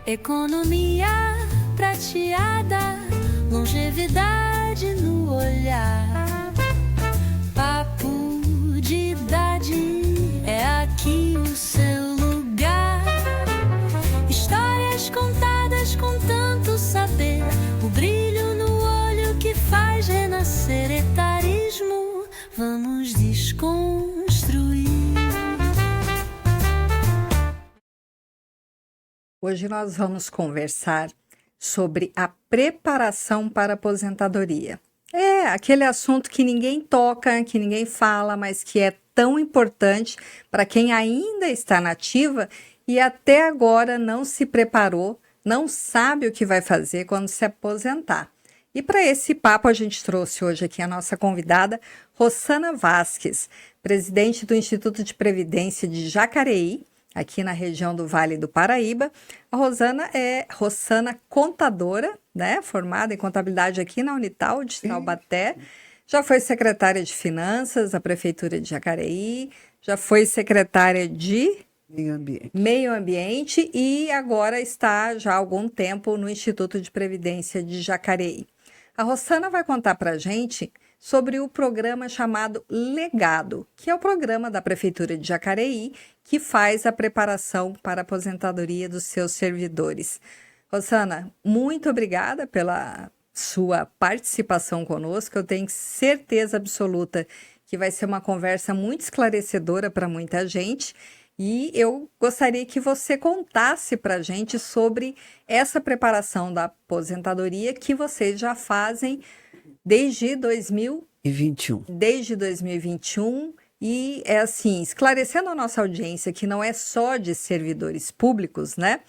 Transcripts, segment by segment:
Economia prateada, longevidade no olhar. Papo de idade, é aqui o seu lugar. Histórias contadas com tanto saber, o brilho no olho que faz renascer etarismo. Vamos desconstruir. Hoje nós vamos conversar sobre a preparação para a aposentadoria. É aquele assunto que ninguém toca, que ninguém fala, mas que é tão importante para quem ainda está na ativa e até agora não se preparou, não sabe o que vai fazer quando se aposentar. E para esse papo a gente trouxe hoje aqui a nossa convidada, Rossana Vasques, presidente do Instituto de Previdência de Jacareí, aqui na região do Vale do Paraíba. A Rossana é contadora, né, formada em contabilidade aqui na Unital de Taubaté. Já foi secretária de Finanças da Prefeitura de Jacareí, já foi secretária de Meio Ambiente e agora está já há algum tempo no Instituto de Previdência de Jacareí. A Rossana vai contar para a gente sobre o programa chamado Legado, que é o programa da Prefeitura de Jacareí que faz a preparação para a aposentadoria dos seus servidores. Rossana, muito obrigada pela sua participação conosco. Eu tenho certeza absoluta que vai ser uma conversa muito esclarecedora para muita gente. E eu gostaria que você contasse para a gente sobre essa preparação da aposentadoria que vocês já fazem desde 2021. Desde 2021. E é assim, esclarecendo a nossa audiência que não é só de servidores públicos, né?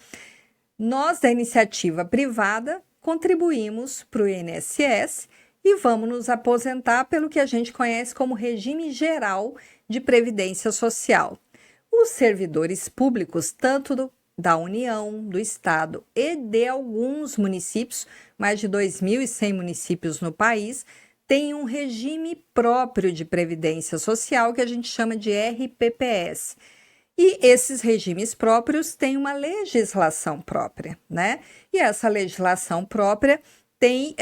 Nós da iniciativa privada contribuímos para o INSS e vamos nos aposentar pelo que a gente conhece como regime geral de previdência social. Os servidores públicos, tanto da União, do Estado e de alguns municípios, mais de 2.100 municípios no país, têm um regime próprio de previdência social que a gente chama de RPPS. E esses regimes próprios têm uma legislação própria, né? E essa legislação própria tem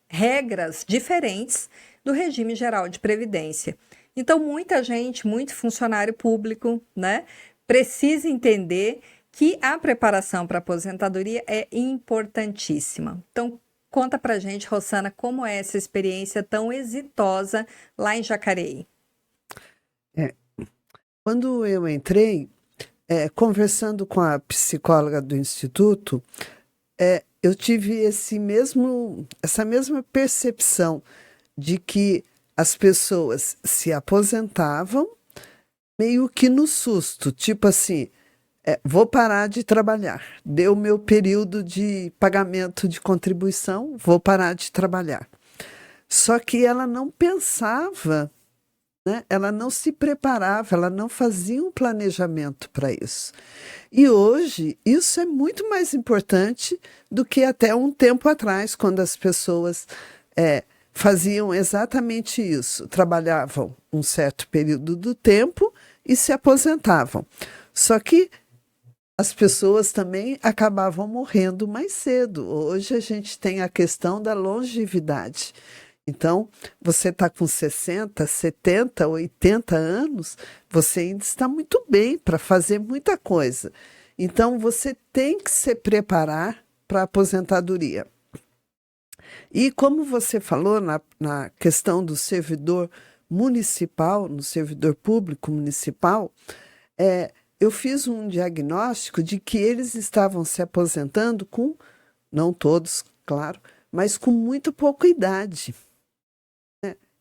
regras diferentes do regime geral de previdência. Então, muita gente, muito funcionário público, né, precisa entender que a preparação para a aposentadoria é importantíssima. Então, conta pra gente, Rossana, como é essa experiência tão exitosa lá em Jacareí. Quando eu entrei, conversando com a psicóloga do Instituto, eu tive essa mesma percepção de que as pessoas se aposentavam meio que no susto, tipo assim, vou parar de trabalhar, deu meu período de pagamento de contribuição, vou parar de trabalhar. Só que ela não pensava, né? Ela não se preparava, ela não fazia um planejamento para isso. E hoje, isso é muito mais importante do que até um tempo atrás, quando as pessoas faziam exatamente isso, trabalhavam um certo período do tempo e se aposentavam. Só que as pessoas também acabavam morrendo mais cedo. Hoje a gente tem a questão da longevidade. Então, você está com 60, 70, 80 anos, você ainda está muito bem para fazer muita coisa. Então, você tem que se preparar para a aposentadoria. E como você falou na questão do servidor municipal, no servidor público municipal, eu fiz um diagnóstico de que eles estavam se aposentando com, não todos, claro, mas com muito pouca idade.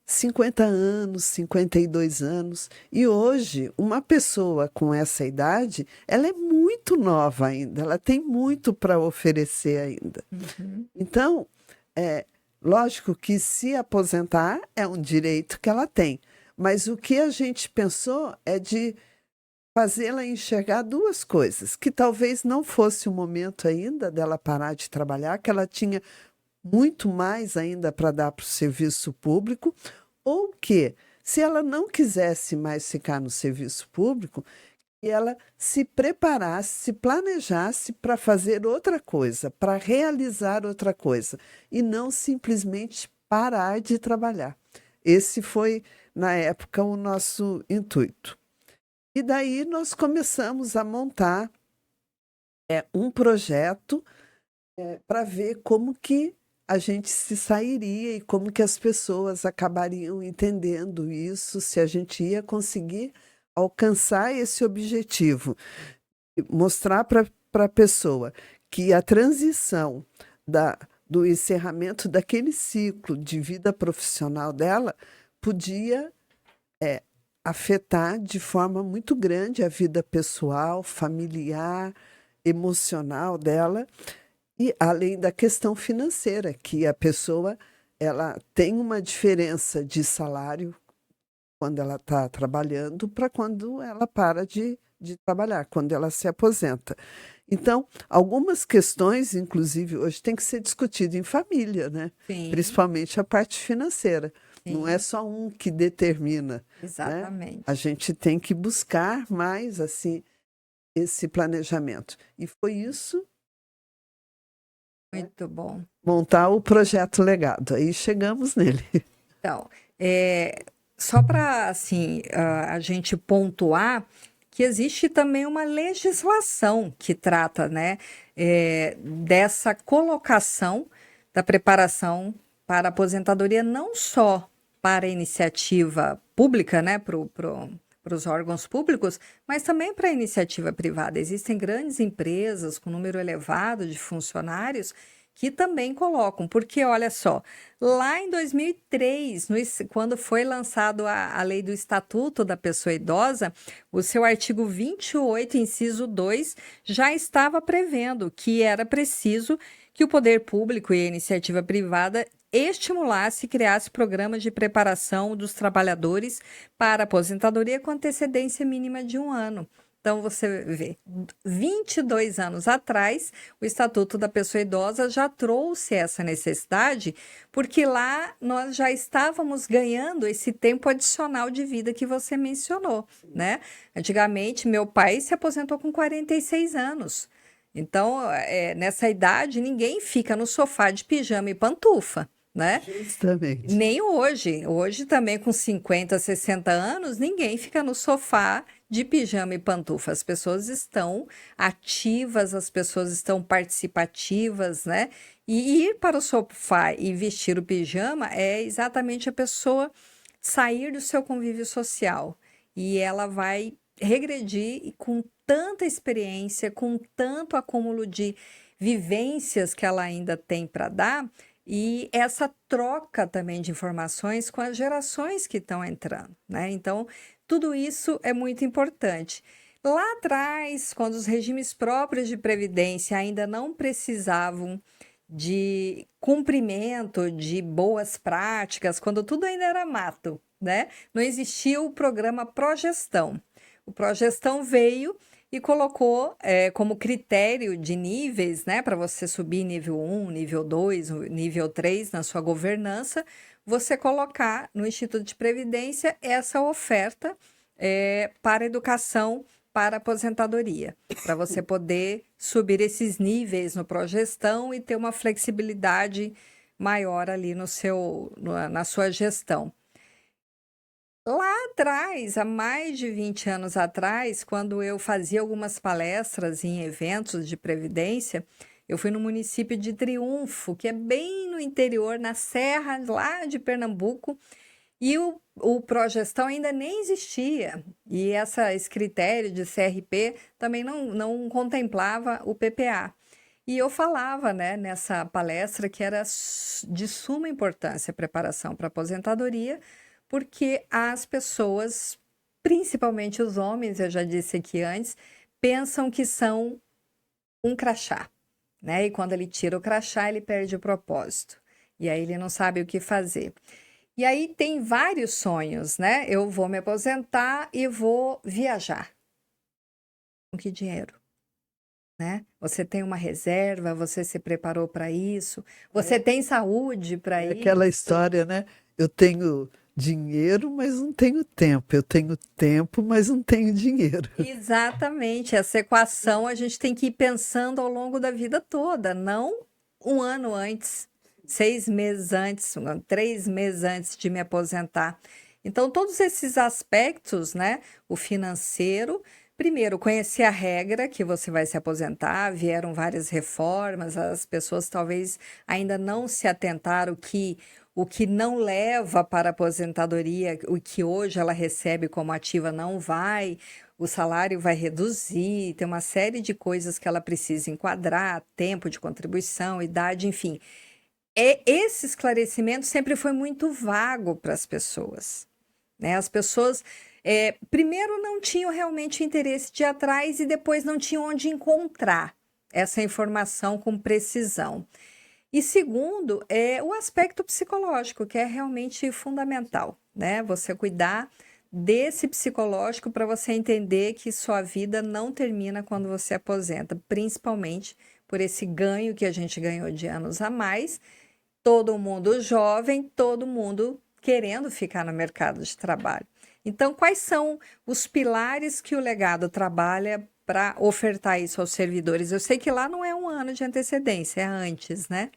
50 anos, 52 anos. E hoje, uma pessoa com essa idade, ela é muito nova ainda, ela tem muito para oferecer ainda. Uhum. Então, lógico que se aposentar é um direito que ela tem, mas o que a gente pensou é de fazê-la enxergar duas coisas, que talvez não fosse o momento ainda dela parar de trabalhar, que ela tinha muito mais ainda para dar para o serviço público, ou que, se ela não quisesse mais ficar no serviço público, e ela se preparasse, se planejasse para fazer outra coisa, para realizar outra coisa, e não simplesmente parar de trabalhar. Esse foi, na época, o nosso intuito. E daí nós começamos a montar um projeto para ver como que a gente se sairia e como que as pessoas acabariam entendendo isso, se a gente ia conseguir alcançar esse objetivo, mostrar para a pessoa que a transição do encerramento daquele ciclo de vida profissional dela podia afetar de forma muito grande a vida pessoal, familiar, emocional dela, e além da questão financeira, que a pessoa ela tem uma diferença de salário quando ela está trabalhando para quando ela para de trabalhar, quando ela se aposenta. Então, algumas questões, inclusive, hoje tem que ser discutido em família, né? Sim, Principalmente a parte financeira. Não sim, é só um que determina, né? exatamente. A gente tem que buscar mais assim esse planejamento. E foi isso, Muito bom. montar o projeto Legado. Aí chegamos nele. Então, só para assim, a gente pontuar que existe também uma legislação que trata, né, dessa colocação da preparação para a aposentadoria, não só para a iniciativa pública, né, para os órgãos públicos, mas também para a iniciativa privada. Existem grandes empresas com número elevado de funcionários que também colocam, porque olha só, lá em 2003, quando foi lançado a lei do Estatuto da Pessoa Idosa, o seu artigo 28, inciso 2, já estava prevendo que era preciso que o poder público e a iniciativa privada estimulasse e criasse programas de preparação dos trabalhadores para a aposentadoria com antecedência mínima de 1 ano. Então, você vê, 22 anos atrás, o Estatuto da Pessoa Idosa já trouxe essa necessidade, porque lá nós já estávamos ganhando esse tempo adicional de vida que você mencionou, né? Antigamente, meu pai se aposentou com 46 anos. Então, nessa idade, ninguém fica no sofá de pijama e pantufa, né? Justamente. Nem hoje. Hoje também com 50, 60 anos, ninguém fica no sofá de pijama e pantufa. As pessoas estão ativas, as pessoas estão participativas, né? E ir para o sofá e vestir o pijama é exatamente a pessoa sair do seu convívio social. E ela vai regredir com tanta experiência, com tanto acúmulo de vivências que ela ainda tem para dar, e essa troca também de informações com as gerações que estão entrando, né? Então, tudo isso é muito importante. Lá atrás, quando os regimes próprios de previdência ainda não precisavam de cumprimento de boas práticas, quando tudo ainda era mato, né? Não existia o programa Progestão. O Progestão veio e colocou como critério de níveis, né, para você subir nível 1, nível 2, nível 3 na sua governança, você colocar no Instituto de Previdência essa oferta para educação, para aposentadoria, para você poder subir esses níveis no Progestão e ter uma flexibilidade maior ali na sua gestão. Lá atrás, há mais de 20 anos atrás, quando eu fazia algumas palestras em eventos de previdência, eu fui no município de Triunfo, que é bem no interior, na serra lá de Pernambuco, e o Progestão ainda nem existia. E esse critério de CRP também não contemplava o PPA. E eu falava, né, nessa palestra que era de suma importância a preparação para a aposentadoria, porque as pessoas, principalmente os homens, eu já disse aqui antes, pensam que são um crachá, né? E quando ele tira o crachá, ele perde o propósito. E aí ele não sabe o que fazer. E aí tem vários sonhos, né? Eu vou me aposentar e vou viajar. Com que dinheiro? Né? Você tem uma reserva, você se preparou para isso, você tem saúde para isso. Aquela história, né? Eu tenho dinheiro, mas não tenho tempo. Eu tenho tempo, mas não tenho dinheiro. Exatamente, essa equação a gente tem que ir pensando ao longo da vida toda, não um ano antes, 6 meses antes, 3 meses antes de me aposentar. Então, todos esses aspectos, né? O financeiro, primeiro, conhecer a regra que você vai se aposentar, vieram várias reformas, as pessoas talvez ainda não se atentaram que o que não leva para a aposentadoria, o que hoje ela recebe como ativa não vai, o salário vai reduzir, tem uma série de coisas que ela precisa enquadrar, tempo de contribuição, idade, enfim. Esse esclarecimento sempre foi muito vago para as pessoas, né? As pessoas, primeiro, não tinham realmente interesse de ir atrás e depois não tinham onde encontrar essa informação com precisão. E segundo, é o aspecto psicológico, que é realmente fundamental, né? Você cuidar desse psicológico para você entender que sua vida não termina quando você aposenta, principalmente por esse ganho que a gente ganhou de anos a mais, todo mundo jovem, todo mundo querendo ficar no mercado de trabalho. Então, quais são os pilares que o legado trabalha para ofertar isso aos servidores? Eu sei que lá não é um ano de antecedência, é antes, né?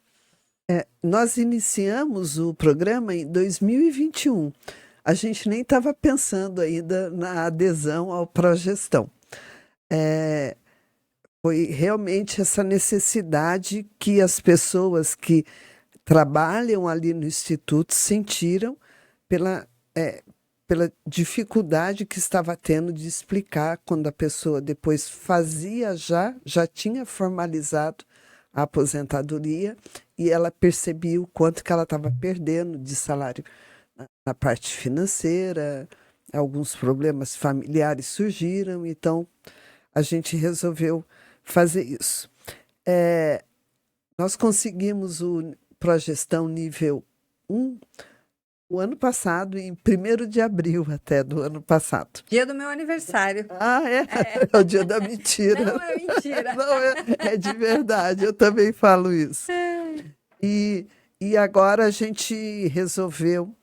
Nós iniciamos o programa em 2021. A gente nem estava pensando ainda na adesão ao Progestão. Foi realmente essa necessidade que as pessoas que trabalham ali no Instituto sentiram pela dificuldade que estava tendo de explicar quando a pessoa depois fazia já tinha formalizado a aposentadoria e ela percebia o quanto que ela estava perdendo de salário na parte financeira, alguns problemas familiares surgiram, então a gente resolveu fazer isso. Nós conseguimos o Progestão nível 1 o ano passado, em 1º de abril até do ano passado. Dia do meu aniversário. É o dia da mentira. Não é mentira. Não, é de verdade, eu também falo isso. E agora a gente resolveu,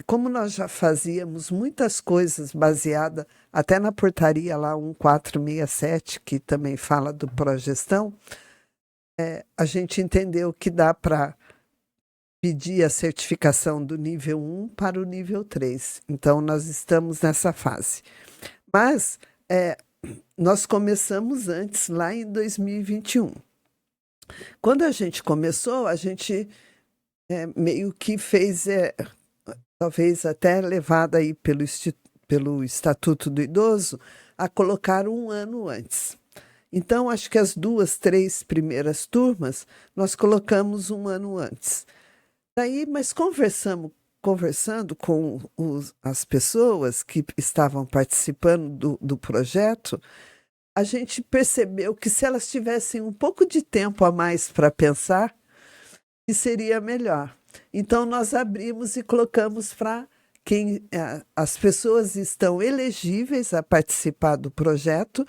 como nós já fazíamos muitas coisas baseadas até na portaria lá 1467, que também fala do Progestão, a gente entendeu que dá para pedir a certificação do nível 1 para o nível 3. Então, nós estamos nessa fase. Mas nós começamos antes, lá em 2021. Quando a gente começou, a gente meio que fez, talvez até levada aí pelo Estatuto do Idoso, a colocar um ano antes. Então, acho que as 2, 3 primeiras turmas, nós colocamos um ano antes. Daí, mas conversando com as pessoas que estavam participando do projeto, a gente percebeu que se elas tivessem um pouco de tempo a mais para pensar, que seria melhor. Então, nós abrimos e colocamos para quem as pessoas estão elegíveis a participar do projeto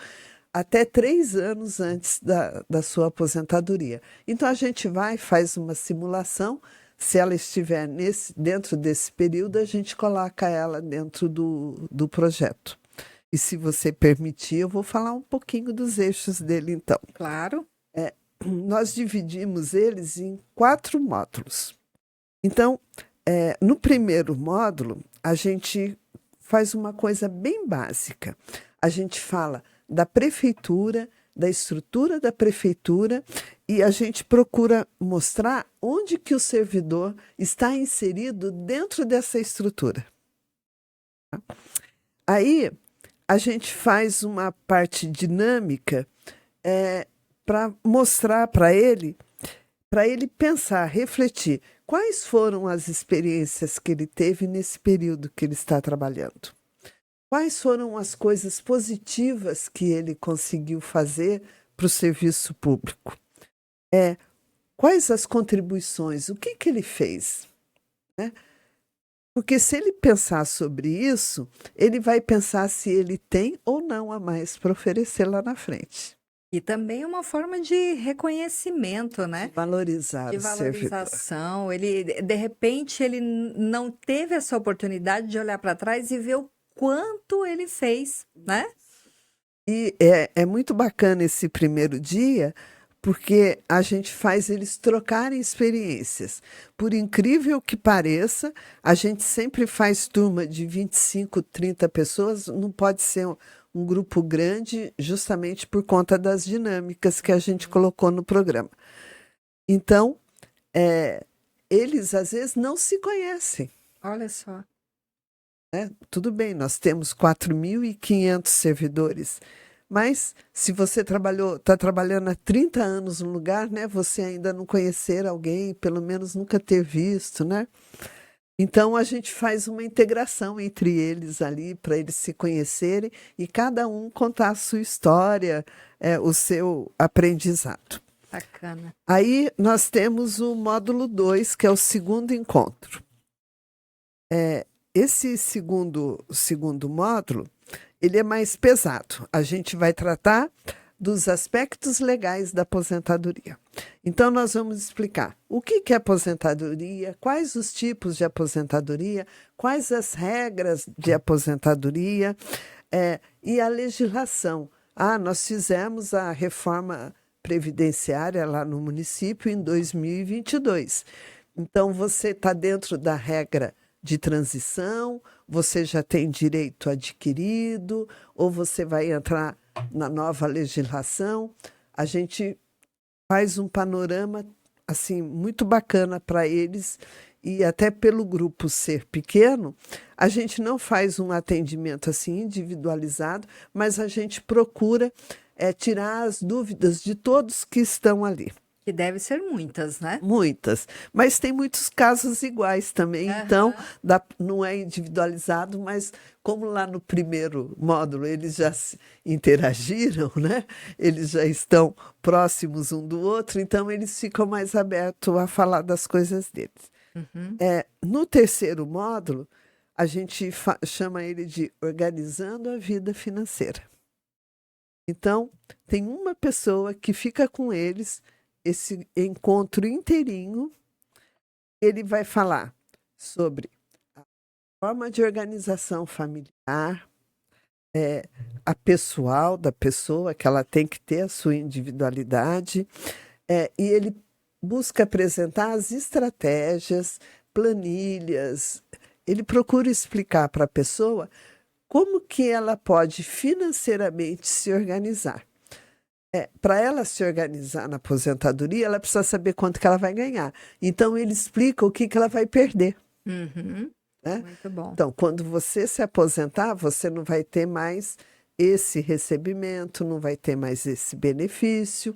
até 3 anos antes da sua aposentadoria. Então, a gente faz uma simulação. Se ela estiver dentro desse período, a gente coloca ela dentro do projeto. E se você permitir, eu vou falar um pouquinho dos eixos dele, então. Claro. Nós dividimos eles em 4 módulos. Então, no primeiro módulo, a gente faz uma coisa bem básica. A gente fala da prefeitura, da estrutura da prefeitura, e a gente procura mostrar onde que o servidor está inserido dentro dessa estrutura. Aí, a gente faz uma parte dinâmica para mostrar para ele pensar, refletir quais foram as experiências que ele teve nesse período que ele está trabalhando. Quais foram as coisas positivas que ele conseguiu fazer para o serviço público? Quais as contribuições? O que ele fez? Porque se ele pensar sobre isso, ele vai pensar se ele tem ou não a mais para oferecer lá na frente. E também uma forma de reconhecimento, né? Valorizar De o servidor. valorização. Ele, de repente, ele não teve essa oportunidade de olhar para trás e ver o quanto ele fez, né? E é muito bacana esse primeiro dia, porque a gente faz eles trocarem experiências. Por incrível que pareça, a gente sempre faz turma de 25, 30 pessoas, não pode ser um grupo grande, justamente por conta das dinâmicas que a gente colocou no programa. Então, eles às vezes não se conhecem. Olha só. Né? Tudo bem, nós temos 4.500 servidores, mas se você está trabalhando há 30 anos no lugar, né, você ainda não conhecer alguém, pelo menos nunca ter visto, né? Então a gente faz uma integração entre eles ali para eles se conhecerem e cada um contar a sua história, o seu aprendizado. Bacana. Aí nós temos o módulo 2, que é o segundo encontro. Esse segundo módulo, ele é mais pesado. A gente vai tratar dos aspectos legais da aposentadoria. Então, nós vamos explicar o que é aposentadoria, quais os tipos de aposentadoria, quais as regras de aposentadoria e a legislação. Nós fizemos a reforma previdenciária lá no município em 2022. Então, você está dentro da regra de transição, você já tem direito adquirido, ou você vai entrar na nova legislação. A gente faz um panorama assim muito bacana para eles, e até pelo grupo ser pequeno, a gente não faz um atendimento assim individualizado, mas a gente procura tirar as dúvidas de todos que estão ali. Que deve ser muitas, né? Muitas, mas tem muitos casos iguais também, então não é individualizado, mas como lá no primeiro módulo eles já interagiram, né? Eles já estão próximos um do outro, então eles ficam mais abertos a falar das coisas deles. No terceiro módulo, a gente chama ele de Organizando a Vida Financeira. Então, tem uma pessoa que fica com eles esse encontro inteirinho. Ele vai falar sobre a forma de organização familiar, a pessoal da pessoa, que ela tem que ter a sua individualidade, e ele busca apresentar as estratégias, planilhas. Ele procura explicar para a pessoa como que ela pode financeiramente se organizar. Para ela se organizar na aposentadoria, ela precisa saber quanto que ela vai ganhar. Então, ele explica o que ela vai perder. Né? Muito bom. Então, quando você se aposentar, você não vai ter mais esse recebimento, não vai ter mais esse benefício,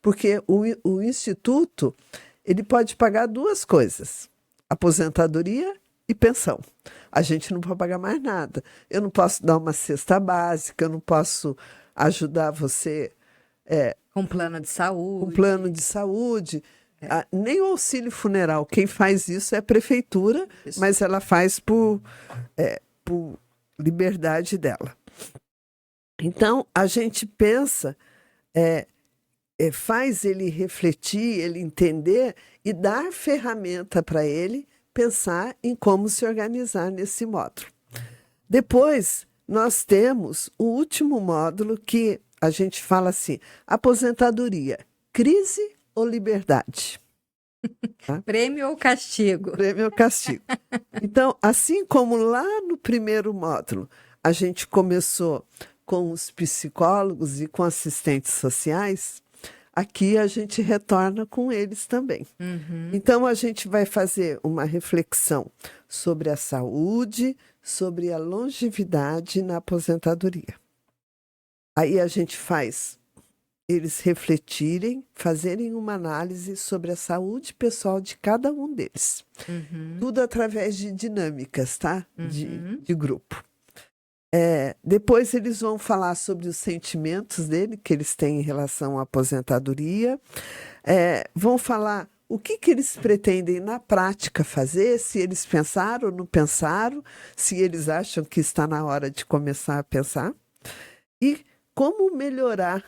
porque o Instituto ele pode pagar duas coisas, aposentadoria e pensão. A gente não pode pagar mais nada. Eu não posso dar uma cesta básica, eu não posso ajudar você Com plano de saúde. com plano de saúde, nem o auxílio funeral. Quem faz isso é a prefeitura, mas ela faz por liberdade dela. Então, a gente pensa, faz ele refletir, ele entender e dar ferramenta para ele pensar em como se organizar nesse módulo. Depois, nós temos o último módulo que a gente fala assim, aposentadoria, crise ou liberdade? Tá? Prêmio ou castigo? Prêmio ou castigo. Então, assim como lá no primeiro módulo, a gente começou com os psicólogos e com assistentes sociais, aqui a gente retorna com eles também. Então, a gente vai fazer uma reflexão sobre a saúde, sobre a longevidade na aposentadoria. Aí a gente faz eles refletirem, fazerem uma análise sobre a saúde pessoal de cada um deles. Tudo através de dinâmicas, tá? De grupo. Depois eles vão falar sobre os sentimentos dele, que eles têm em relação à aposentadoria. Vão falar o que eles pretendem na prática fazer, se eles pensaram ou não pensaram, se eles acham que está na hora de começar a pensar. E como melhorar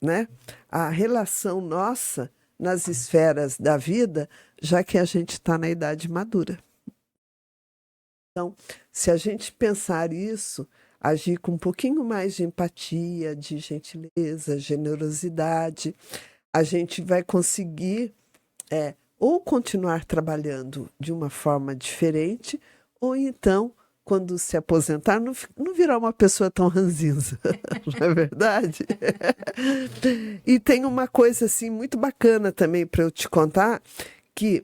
né, a relação nossa nas esferas da vida, já que a gente está na idade madura. Então, se a gente pensar isso, agir com um pouquinho mais de empatia, de gentileza, generosidade, a gente vai conseguir ou continuar trabalhando de uma forma diferente, ou então, quando se aposentar, não virar uma pessoa tão ranzinza, não é verdade? E tem uma coisa assim muito bacana também para eu te contar, que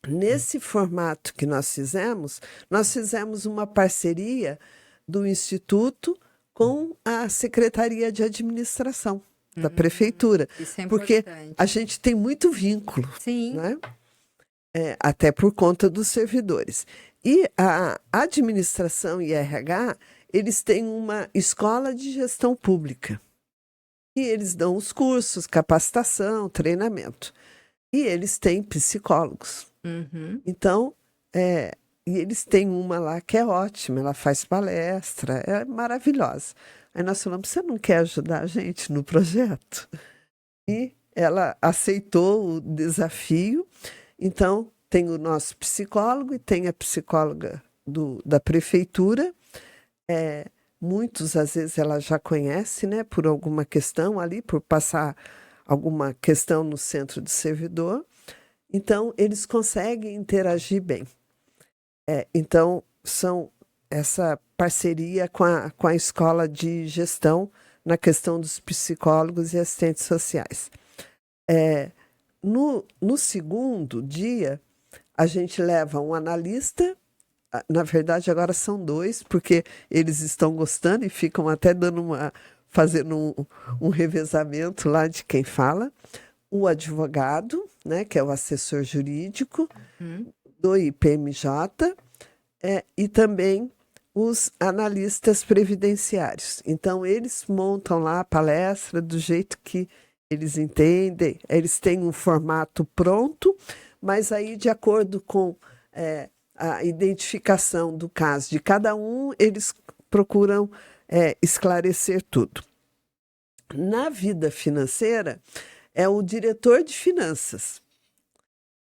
nesse formato que nós fizemos uma parceria do Instituto com a Secretaria de Administração da Prefeitura. Isso é porque importante. a gente tem muito vínculo, Sim. né? Até por conta dos servidores. E a administração e RH, eles têm uma escola de gestão pública. E eles dão os cursos, capacitação, treinamento. E eles têm psicólogos. Uhum. Então, e eles têm uma lá que é ótima, ela faz palestra, é maravilhosa. Aí nós falamos, você não quer ajudar a gente no projeto? E ela aceitou o desafio. Então, tem o nosso psicólogo e tem a psicóloga da prefeitura. Muitos, às vezes, ela já conhece, né, por alguma questão ali, por passar alguma questão no centro do servidor. Então, eles conseguem interagir bem. Então, são essa parceria com a escola de gestão na questão dos psicólogos e assistentes sociais. No segundo dia, a gente leva um analista, na verdade agora são 2, porque eles estão gostando e ficam até fazendo um revezamento lá de quem fala, o advogado, né, que é o assessor jurídico do IPMJ, e também os analistas previdenciários. Então, eles montam lá a palestra do jeito que eles entendem, eles têm um formato pronto, mas aí, de acordo com a identificação do caso de cada um, eles procuram esclarecer tudo. Na vida financeira, é o diretor de finanças.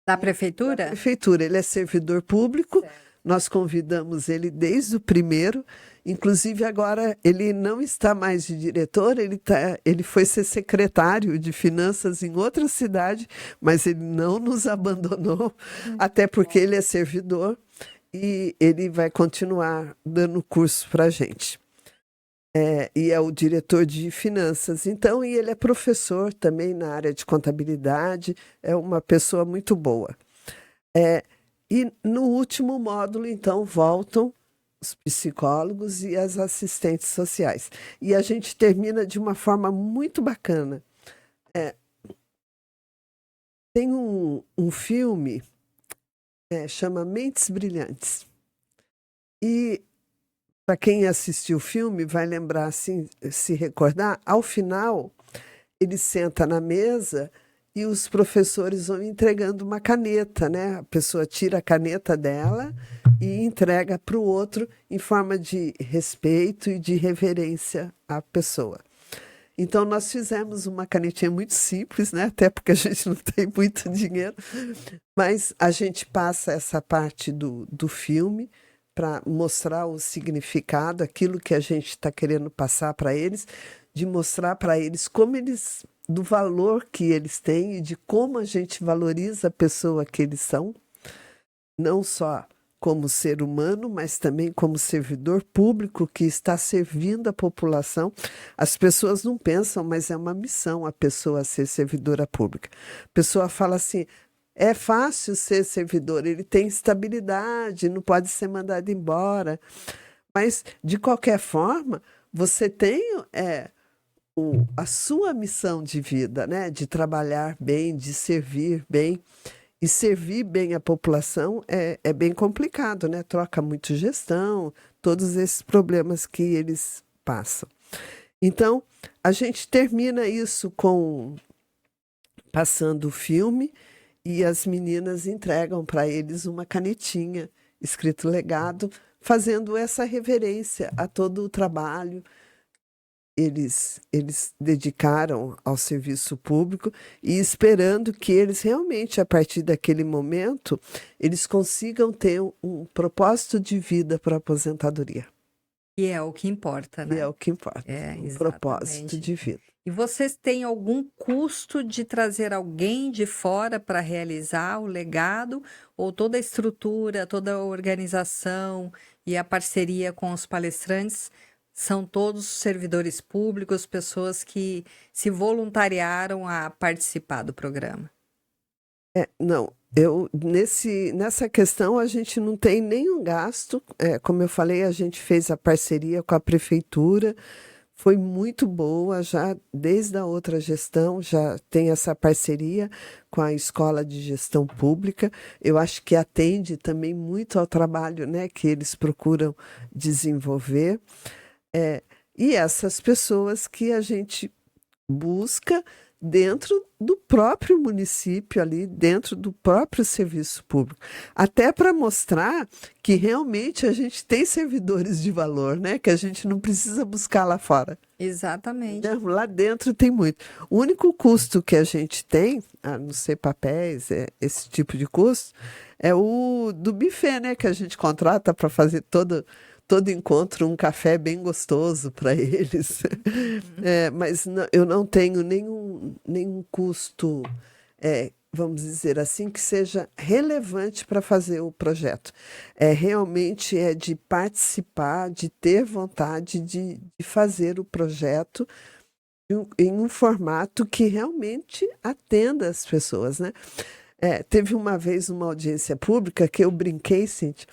Da prefeitura? Da prefeitura, ele é servidor público. Certo. Nós convidamos ele desde o primeiro, inclusive agora ele não está mais de diretor, ele foi ser secretário de finanças em outra cidade, mas ele não nos abandonou, até porque ele é servidor e ele vai continuar dando curso para a gente. E é o diretor de finanças, então, e ele é professor também na área de contabilidade, é uma pessoa muito boa. E no último módulo, então, voltam os psicólogos e as assistentes sociais. E a gente termina de uma forma muito bacana. Tem um filme, chama Mentes Brilhantes. E para quem assistiu o filme, vai lembrar, assim, se recordar, ao final, ele senta na mesa e os professores vão entregando uma caneta, né? A pessoa tira a caneta dela e entrega para o outro em forma de respeito e de reverência à pessoa. Então, nós fizemos uma canetinha muito simples, né? Até porque a gente não tem muito dinheiro, mas a gente passa essa parte do filme para mostrar o significado, aquilo que a gente está querendo passar para eles, de mostrar para eles como eles, do valor que eles têm e de como a gente valoriza a pessoa que eles são, não só como ser humano, mas também como servidor público que está servindo a população. As pessoas não pensam, mas é uma missão a pessoa ser servidora pública. A pessoa fala assim, é fácil ser servidor, ele tem estabilidade, não pode ser mandado embora. Mas, de qualquer forma, você tem a sua missão de vida, né? De trabalhar bem, de servir bem. E servir bem a população é bem complicado, né? Troca muito gestão, todos esses problemas que eles passam. Então, a gente termina isso passando o filme e as meninas entregam para eles uma canetinha escrito legado, fazendo essa reverência a todo o trabalho eles dedicaram ao serviço público e esperando que eles realmente, a partir daquele momento, eles consigam ter um propósito de vida para a aposentadoria. E é o que importa, E é né? o que importa, É, um propósito exatamente. de vida. E vocês têm algum custo de trazer alguém de fora para realizar o legado? Ou toda a estrutura, toda a organização e a parceria com os palestrantes são todos servidores públicos, pessoas que se voluntariaram a participar do programa? Não, nessa questão a gente não tem nenhum gasto. Como eu falei, a gente fez a parceria com a prefeitura, foi muito boa, já desde a outra gestão já tem essa parceria com a Escola de Gestão Pública. Eu acho que atende também muito ao trabalho, né, que eles procuram desenvolver. E essas pessoas que a gente busca dentro do próprio município ali, dentro do próprio serviço público, até para mostrar que realmente a gente tem servidores de valor, né? Que a gente não precisa buscar lá fora. Exatamente. Lá dentro tem muito. O único custo que a gente tem, a não ser papéis, esse tipo de custo, é o do buffet, né? Que a gente contrata para fazer todo encontro um café bem gostoso para eles. Mas eu não tenho nenhum custo, vamos dizer assim, que seja relevante para fazer o projeto. Realmente é de participar, de ter vontade de fazer o projeto em um formato que realmente atenda as pessoas, né? Teve uma vez uma audiência pública que eu brinquei, Cíntia,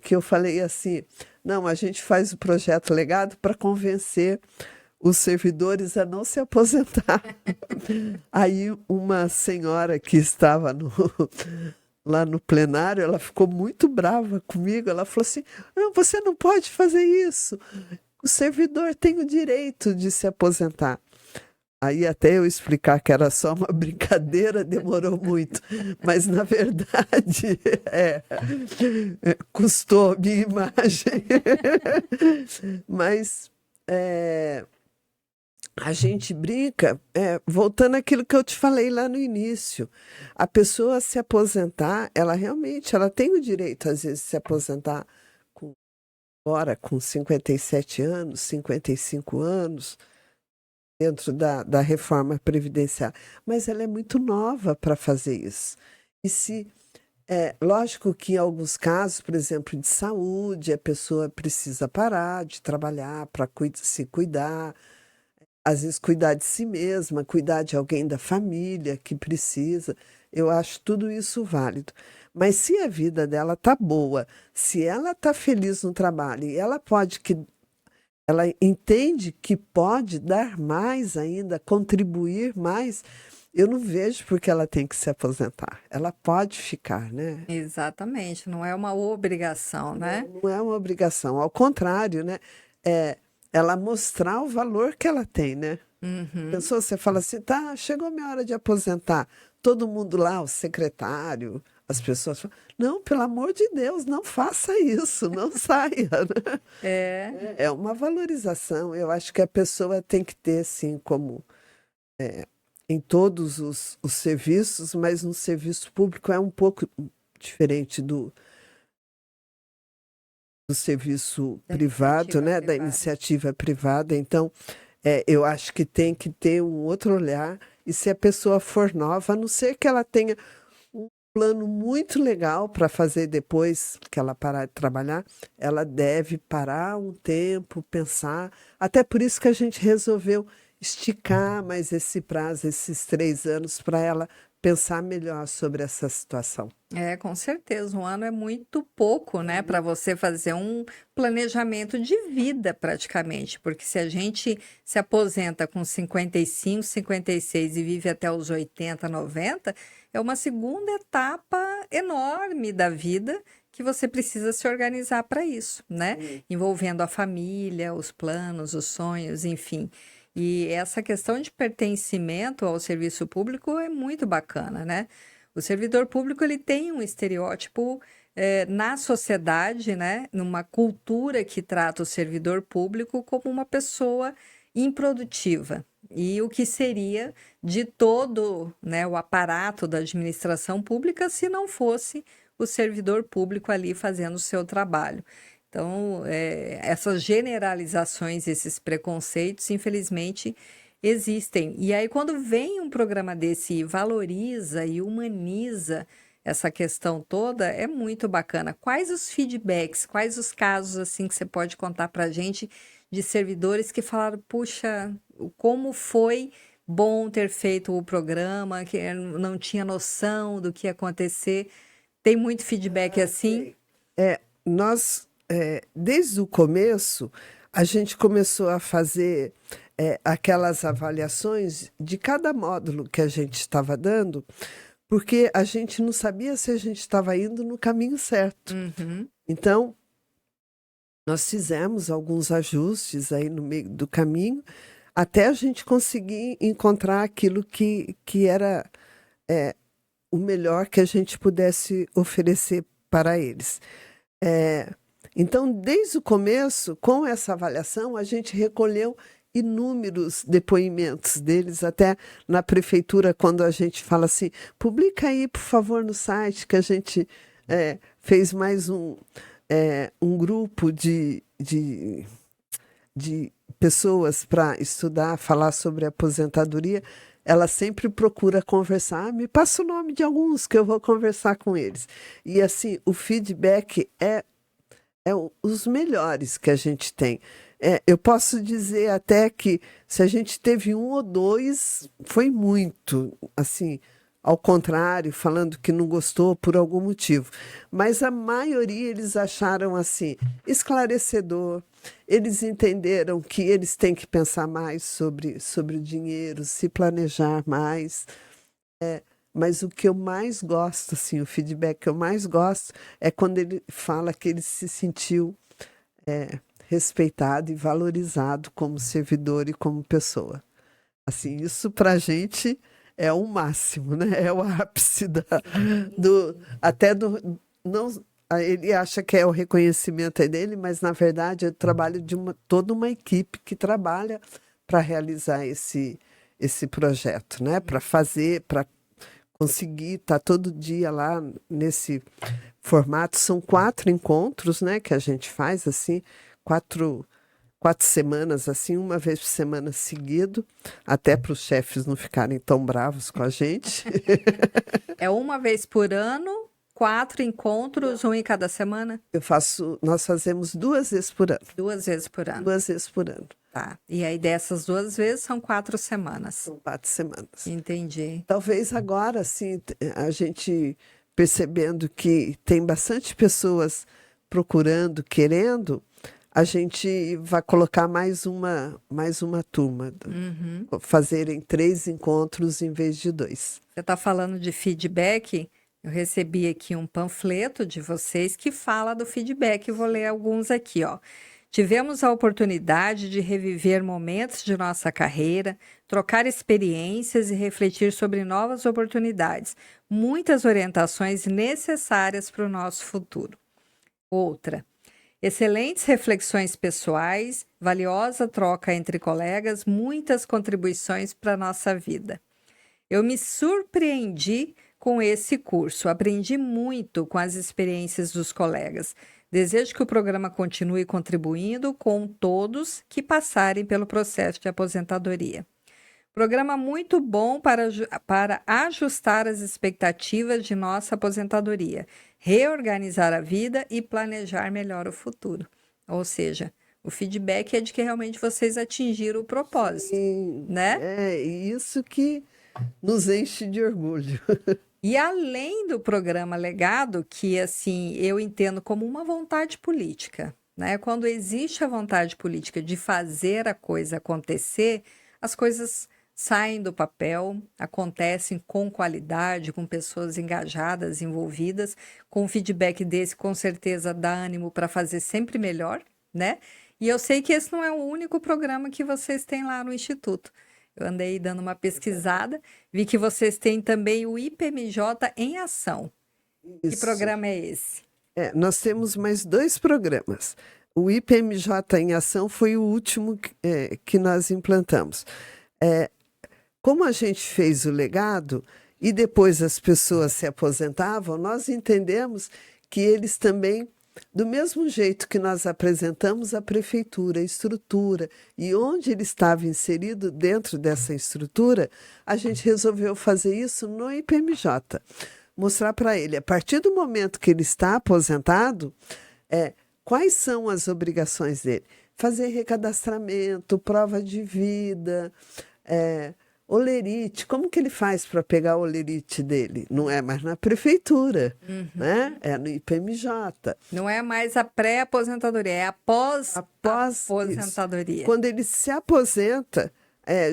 que eu falei assim, não, a gente faz o projeto legado para convencer os servidores a não se aposentar. Aí uma senhora que estava lá no plenário, ela ficou muito brava comigo, ela falou assim, não, você não pode fazer isso, o servidor tem o direito de se aposentar. Aí até eu explicar que era só uma brincadeira demorou muito, mas na verdade custou a minha imagem. Mas a gente brinca, voltando àquilo que eu te falei lá no início, a pessoa se aposentar, ela realmente tem o direito às vezes de se aposentar agora com 57 anos, 55 anos, dentro da reforma previdenciária, mas ela é muito nova para fazer isso. E lógico que em alguns casos, por exemplo, de saúde, a pessoa precisa parar de trabalhar para se cuidar, às vezes cuidar de si mesma, cuidar de alguém da família que precisa. Eu acho tudo isso válido. Mas se a vida dela tá boa, se ela tá feliz no trabalho e ela entende que pode dar mais ainda, contribuir mais, eu não vejo por que ela tem que se aposentar. Ela pode ficar, né? Exatamente, não é uma obrigação, né? Não é uma obrigação, ao contrário, né? Ela mostrar o valor que ela tem, né? Pensou, você fala assim, tá, chegou a minha hora de aposentar. Todo mundo lá, o secretário, as pessoas falam, não, pelo amor de Deus, não faça isso, não saia. Né? É uma valorização. Eu acho que a pessoa tem que ter, assim, como em todos os serviços, mas no serviço público é um pouco diferente do serviço privado, né? Da iniciativa privada. Então, eu acho que tem que ter um outro olhar. E se a pessoa for nova, a não ser que ela tenha um plano muito legal para fazer depois que ela parar de trabalhar, ela deve parar um tempo, pensar. Até por isso que a gente resolveu esticar mais esse prazo, esses 3 anos, para ela pensar melhor sobre essa situação. Com certeza, 1 ano é muito pouco, né, para você fazer um planejamento de vida praticamente, porque se a gente se aposenta com 55, 56 e vive até os 80, 90, é uma segunda etapa enorme da vida que você precisa se organizar para isso, né? Envolvendo a família, os planos, os sonhos, enfim. E essa questão de pertencimento ao serviço público é muito bacana, né? O servidor público ele tem um estereótipo na sociedade, né? Numa cultura que trata o servidor público como uma pessoa improdutiva. E o que seria de todo, né, o aparato da administração pública se não fosse o servidor público ali fazendo o seu trabalho. Então, essas generalizações, esses preconceitos, infelizmente, existem. E aí, quando vem um programa desse e valoriza e humaniza essa questão toda, é muito bacana. Quais os feedbacks, quais os casos assim que você pode contar para a gente de servidores que falaram, puxa, como foi bom ter feito o programa, que eu não tinha noção do que ia acontecer. Tem muito feedback assim? Nós, desde o começo, a gente começou a fazer aquelas avaliações de cada módulo que a gente estava dando, porque a gente não sabia se a gente estava indo no caminho certo. Uhum. Então, nós fizemos alguns ajustes aí no meio do caminho, até a gente conseguir encontrar aquilo que era o melhor que a gente pudesse oferecer para eles. Então, desde o começo, com essa avaliação, a gente recolheu inúmeros depoimentos deles, até na prefeitura, quando a gente fala assim, publica aí, por favor, no site, que a gente fez mais um grupo de pessoas para estudar, falar sobre aposentadoria. Ela sempre procura conversar, me passa o nome de alguns que eu vou conversar com eles. E assim, o feedback é os melhores que a gente tem. Eu posso dizer até que se a gente teve um ou dois, foi muito, assim, ao contrário, falando que não gostou por algum motivo. Mas a maioria eles acharam assim, esclarecedor. Eles entenderam que eles têm que pensar mais sobre o dinheiro, se planejar mais. Mas o que eu mais gosto, assim, o feedback que eu mais gosto é quando ele fala que ele se sentiu respeitado e valorizado como servidor e como pessoa. Assim, isso para a gente é o máximo, né? É o ápice não, ele acha que é o reconhecimento dele, mas na verdade é o trabalho de toda uma equipe que trabalha para realizar esse projeto, né? Para fazer, para conseguir estar todo dia lá nesse formato. São 4 encontros, né, que a gente faz, assim, 4 semanas, assim, uma vez por semana seguido, até para os chefes não ficarem tão bravos com a gente. É uma vez por ano, 4 encontros, um em cada semana? Nós fazemos 2 vezes por ano. 2 vezes por ano. 2 vezes por ano. Tá. E aí dessas 2 vezes são 4 semanas. São 4 semanas. Entendi. Talvez agora, assim, a gente percebendo que tem bastante pessoas procurando, querendo, a gente vai colocar mais uma turma, fazerem 3 encontros em vez de 2. Você está falando de feedback? Eu recebi aqui um panfleto de vocês que fala do feedback. Vou ler alguns aqui, ó. Tivemos a oportunidade de reviver momentos de nossa carreira, trocar experiências e refletir sobre novas oportunidades. Muitas orientações necessárias para o nosso futuro. Outra. Excelentes reflexões pessoais, valiosa troca entre colegas, muitas contribuições para a nossa vida. Eu me surpreendi com esse curso, aprendi muito com as experiências dos colegas. Desejo que o programa continue contribuindo com todos que passarem pelo processo de aposentadoria. Programa muito bom para ajustar as expectativas de nossa aposentadoria, reorganizar a vida e planejar melhor o futuro. Ou seja, o feedback é de que realmente vocês atingiram o propósito, né? É isso que nos enche de orgulho. E além do programa Legado, que assim eu entendo como uma vontade política, né? Quando existe a vontade política de fazer a coisa acontecer, as coisas saem do papel, acontecem com qualidade, com pessoas engajadas, envolvidas, com feedback desse com certeza dá ânimo para fazer sempre melhor, né? E eu sei que esse não é o único programa que vocês têm lá no Instituto. Eu andei dando uma pesquisada, vi que vocês têm também o IPMJ em ação. Isso. Que programa é esse? Nós temos mais 2 programas. O IPMJ em ação foi o último que nós implantamos. Como a gente fez o legado e depois as pessoas se aposentavam, nós entendemos que eles também, do mesmo jeito que nós apresentamos a prefeitura, a estrutura e onde ele estava inserido dentro dessa estrutura, a gente resolveu fazer isso no IPMJ. Mostrar para ele, a partir do momento que ele está aposentado, quais são as obrigações dele? Fazer recadastramento, prova de vida, olerite. Como que ele faz para pegar o olerite dele? Não é mais na prefeitura, né? É no IPMJ. Não é mais a pré-aposentadoria, é após aposentadoria. Quando ele se aposenta,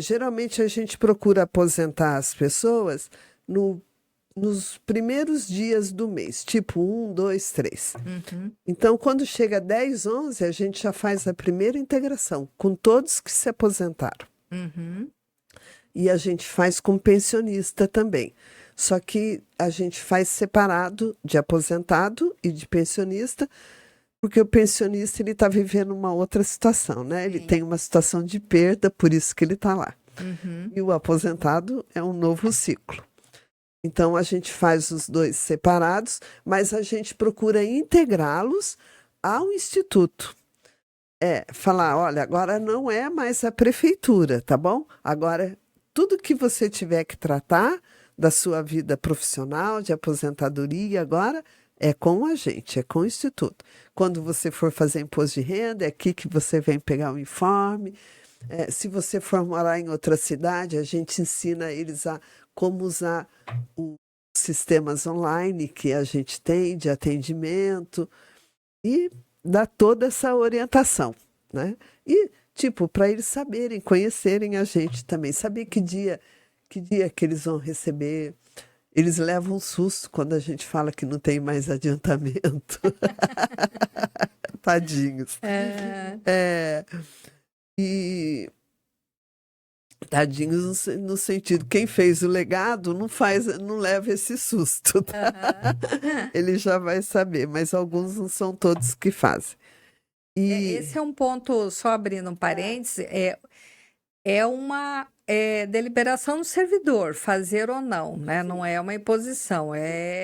geralmente a gente procura aposentar as pessoas nos primeiros dias do mês, tipo 1, 2, 3. Então, quando chega 10, 11, a gente já faz a primeira integração com todos que se aposentaram. E a gente faz com pensionista também. Só que a gente faz separado de aposentado e de pensionista, porque o pensionista ele está vivendo uma outra situação, né? Ele tem uma situação de perda, por isso que ele está lá. E o aposentado é um novo ciclo. Então, a gente faz os dois separados, mas a gente procura integrá-los ao instituto. Falar, olha, agora não é mais a prefeitura, tá bom? Agora, tudo que você tiver que tratar da sua vida profissional, de aposentadoria, agora é com a gente, é com o instituto. Quando você for fazer imposto de renda, é aqui que você vem pegar o informe. Se você for morar em outra cidade, a gente ensina eles a como usar os sistemas online que a gente tem de atendimento e dá toda essa orientação, né? E, para eles saberem, conhecerem a gente também, saber que dia que eles vão receber. Eles levam um susto quando a gente fala que não tem mais adiantamento. Tadinhos. E tadinhos no sentido, quem fez o legado não leva esse susto, tá? Ele já vai saber, mas alguns não são todos que fazem. Esse é um ponto, só abrindo um parênteses, é uma deliberação do servidor, fazer ou não, né? Não é uma imposição,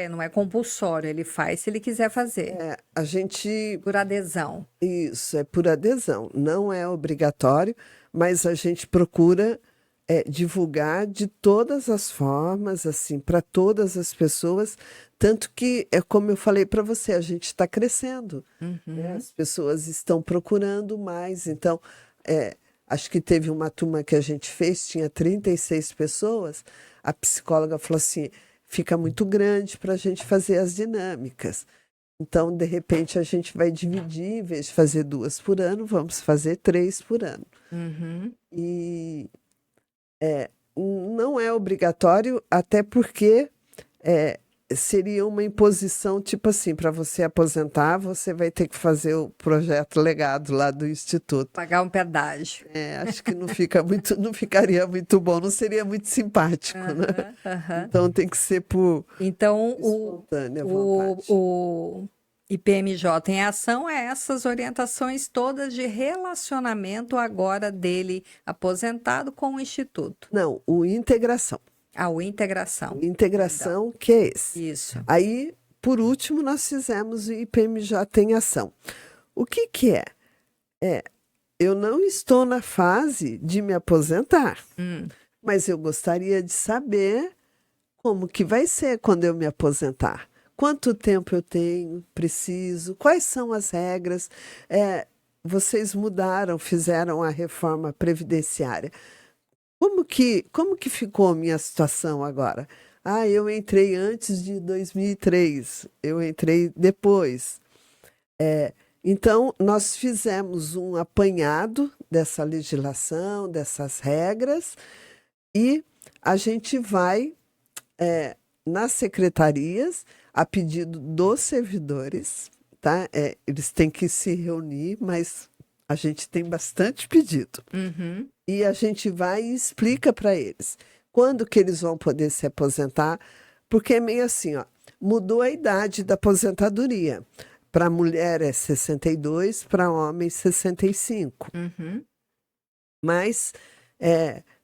não é compulsório, ele faz se ele quiser fazer. A gente... Por adesão. Isso, é por adesão, não é obrigatório, mas a gente procura divulgar de todas as formas, assim, para todas as pessoas, tanto que, como eu falei para você, a gente está crescendo, né? As pessoas estão procurando mais, então, acho que teve uma turma que a gente fez, tinha 36 pessoas, a psicóloga falou assim, fica muito grande para a gente fazer as dinâmicas. Então, de repente, a gente vai dividir, em vez de fazer 2 por ano, vamos fazer 3 por ano. E não é obrigatório, até porque seria uma imposição, tipo assim, para você aposentar, você vai ter que fazer o projeto legado lá do Instituto. Pagar um pedágio. Acho que não ficaria muito bom, não seria muito simpático, né? Então tem que ser por espontânea vontade. O IPMJ em ação é essas orientações todas de relacionamento agora dele aposentado com o Instituto. Não, o integração. O integração. Integração, que é esse. Isso. Aí, por último, nós fizemos o IPMJ em ação. O que é? Eu não estou na fase de me aposentar, mas eu gostaria de saber como que vai ser quando eu me aposentar. Quanto tempo eu tenho, preciso, quais são as regras? Vocês mudaram, fizeram a reforma previdenciária. Como que ficou a minha situação agora? Eu entrei antes de 2003, eu entrei depois. Então, nós fizemos um apanhado dessa legislação, dessas regras, e a gente vai nas secretarias, a pedido dos servidores, tá? Eles têm que se reunir, mas a gente tem bastante pedido. E a gente vai e explica para eles quando que eles vão poder se aposentar, porque é meio assim, mudou a idade da aposentadoria. Para mulher é 62, para homem 65. Uhum. Mas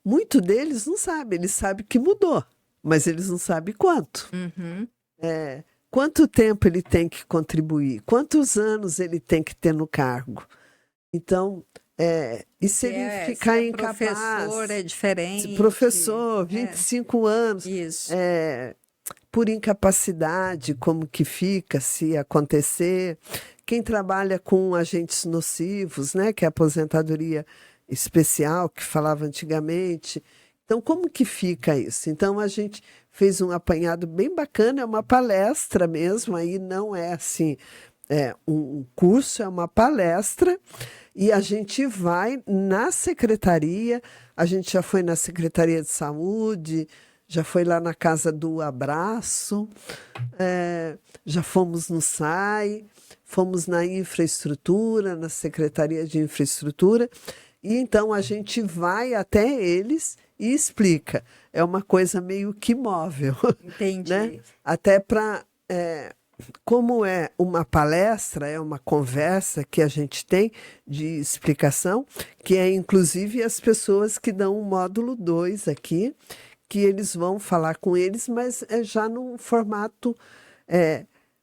muito deles não sabe, eles sabem que mudou, mas eles não sabem quanto. Uhum. Quanto tempo ele tem que contribuir, quantos anos ele tem que ter no cargo. Então, e se ele ficar se é incapaz? professor é diferente. Professor, 25 anos, Isso. por incapacidade, como que fica se acontecer? Quem trabalha com agentes nocivos, né, que é a aposentadoria especial, que falava antigamente. Então, como que fica isso? Então, a gente fez um apanhado bem bacana, é uma palestra mesmo, aí não é assim, um curso, é uma palestra, e a gente vai na secretaria, a gente já foi na Secretaria de Saúde, já foi lá na Casa do Abraço, já fomos no SAI, fomos na infraestrutura, na Secretaria de Infraestrutura, e então a gente vai até eles e explica. É uma coisa meio que móvel. Entendi. Né? Até para... como é uma palestra, é uma conversa que a gente tem de explicação, que é inclusive as pessoas que dão o módulo 2 aqui, que eles vão falar com eles, mas é já num formato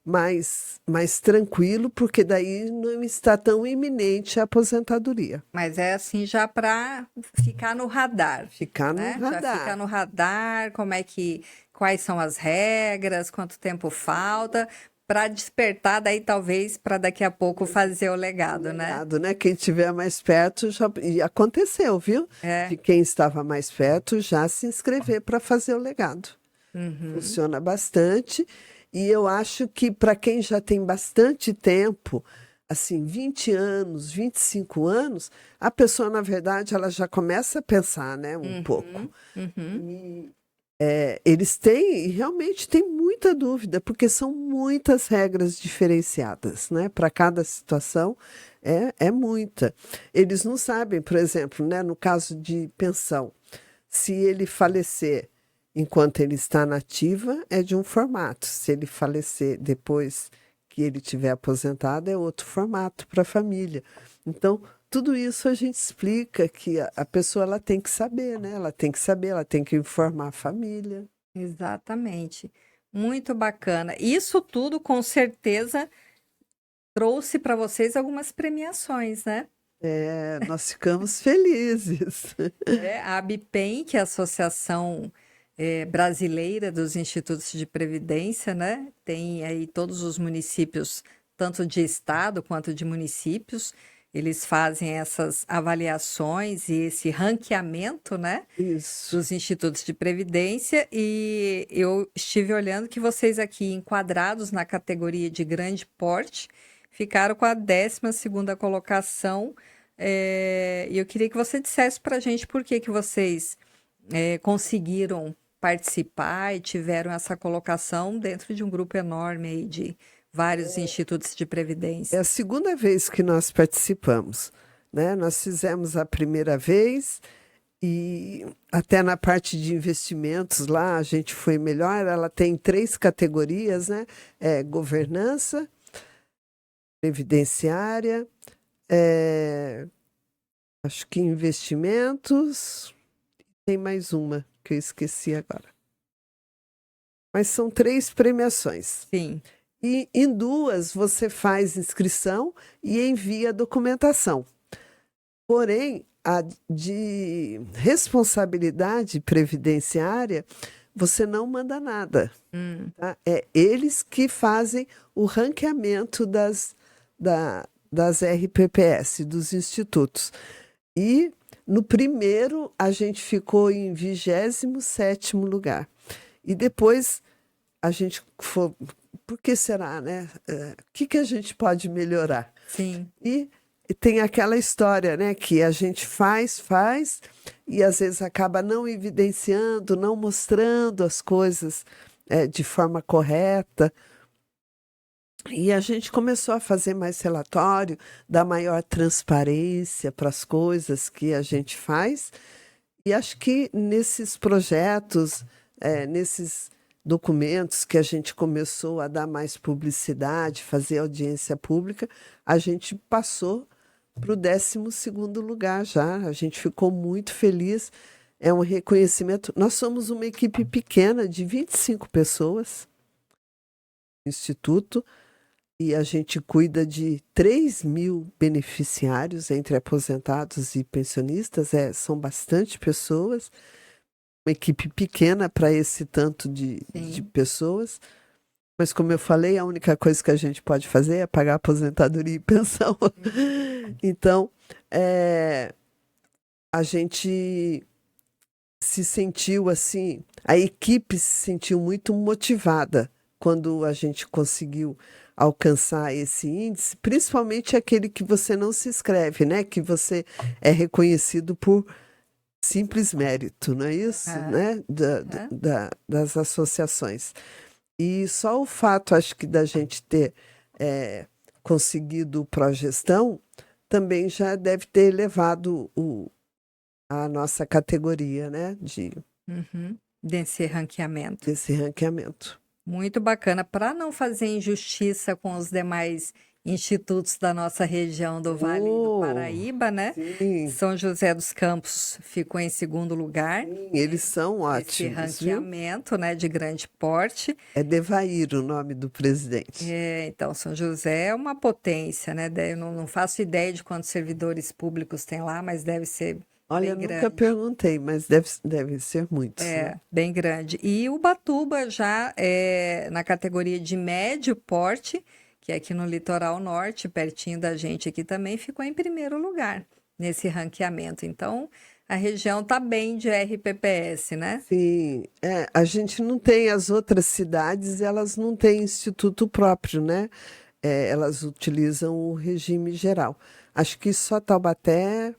mais tranquilo, porque daí não está tão iminente a aposentadoria. Mas é assim já para ficar no radar. Ficar no né? radar. Já ficar no radar, quais são as regras, quanto tempo falta, para despertar daí talvez para daqui a pouco fazer o legado, né? Legado, né? Quem estiver mais perto já e aconteceu, viu? De quem estava mais perto já se inscrever para fazer o legado. Funciona bastante. E eu acho que para quem já tem bastante tempo, assim, 20 anos, 25 anos, a pessoa, na verdade, ela já começa a pensar, né, um pouco. E, eles têm, e realmente têm muita dúvida, porque são muitas regras diferenciadas, né? Para cada situação, é muita. Eles não sabem, por exemplo, né, no caso de pensão, se ele falecer enquanto ele está na ativa, é de um formato. Se ele falecer depois que ele tiver aposentado, é outro formato para a família. Então, tudo isso a gente explica que a pessoa ela tem que saber, né? Ela tem que saber, ela tem que informar a família. Exatamente. Muito bacana. Isso tudo, com certeza, trouxe para vocês algumas premiações, né? Nós ficamos felizes. A ABPEM, que é a Associação Brasileira dos Institutos de Previdência, né? Tem aí todos os municípios, tanto de estado quanto de municípios, eles fazem essas avaliações e esse ranqueamento, né? Isso. Dos institutos de previdência, e eu estive olhando que vocês aqui enquadrados na categoria de grande porte ficaram com a 12ª colocação, e eu queria que você dissesse para a gente por que vocês conseguiram participar e tiveram essa colocação dentro de um grupo enorme aí de vários institutos de previdência. É a segunda vez que nós participamos, né? Nós fizemos a primeira vez e até na parte de investimentos lá a gente foi melhor. Ela tem 3 categorias, né? Governança, previdenciária, acho que investimentos, tem mais uma que eu esqueci agora. Mas são 3 premiações. Sim. E em 2 você faz inscrição e envia a documentação. Porém, a de responsabilidade previdenciária, você não manda nada. Tá? É eles que fazem o ranqueamento das RPPS, dos institutos. E no primeiro, a gente ficou em 27º lugar. E depois, a gente foi... Por que será, né? O que a gente pode melhorar? Sim. E tem aquela história, né? Que a gente faz, e às vezes acaba não evidenciando, não mostrando as coisas de forma correta. E a gente começou a fazer mais relatório, dar maior transparência para as coisas que a gente faz. E acho que nesses projetos, documentos que a gente começou a dar mais publicidade, fazer audiência pública, a gente passou para o 12º lugar já. A gente ficou muito feliz. É um reconhecimento. Nós somos uma equipe pequena de 25 pessoas no Instituto e a gente cuida de 3.000 beneficiários entre aposentados e pensionistas. São bastante pessoas. Uma equipe pequena para esse tanto de pessoas. Mas, como eu falei, a única coisa que a gente pode fazer é pagar aposentadoria e pensão. Então, a gente se sentiu assim, a equipe se sentiu muito motivada quando a gente conseguiu alcançar esse índice, principalmente aquele que você não se inscreve, né? Que você é reconhecido por simples mérito, não é isso? Né? Das associações. E só o fato, acho que, da gente ter conseguido progestão também já deve ter elevado a nossa categoria, né? Desse ranqueamento. Desse ranqueamento. Muito bacana. Para não fazer injustiça com os demais institutos da nossa região do Vale do Paraíba, né? Sim. São José dos Campos ficou em 2º lugar. Sim, eles são ótimos. Esse ranqueamento, né, de grande porte. É Devair o nome do presidente. Então, São José é uma potência, né? Eu não faço ideia de quantos servidores públicos tem lá, mas deve ser Olha, bem eu nunca grande. perguntei, mas deve ser muitos. Né? Bem grande. E Ubatuba já é na categoria de médio porte, que é aqui no litoral norte, pertinho da gente aqui também, ficou em 1º lugar nesse ranqueamento. Então, a região está bem de RPPS, né? Sim, a gente não tem, as outras cidades, elas não têm instituto próprio, né? Elas utilizam o regime geral. Acho que só Taubaté,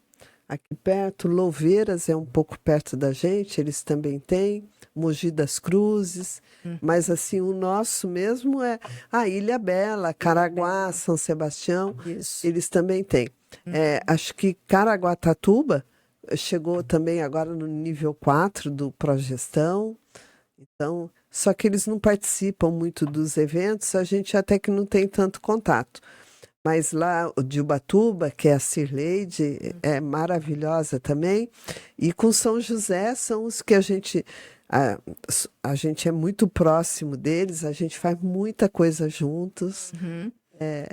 aqui perto, Louveiras é um pouco perto da gente, eles também têm, Mogi das Cruzes, mas assim, o nosso mesmo é a Ilha Bela, Caraguá, São Sebastião, eles também têm. Acho que Caraguatatuba chegou também agora no nível 4 do Progestão, então, só que eles não participam muito dos eventos, a gente até que não tem tanto contato. Mas lá, o de Ubatuba, que é a Cirleide, é maravilhosa também. E com São José são os que a gente é muito próximo deles, a gente faz muita coisa juntos.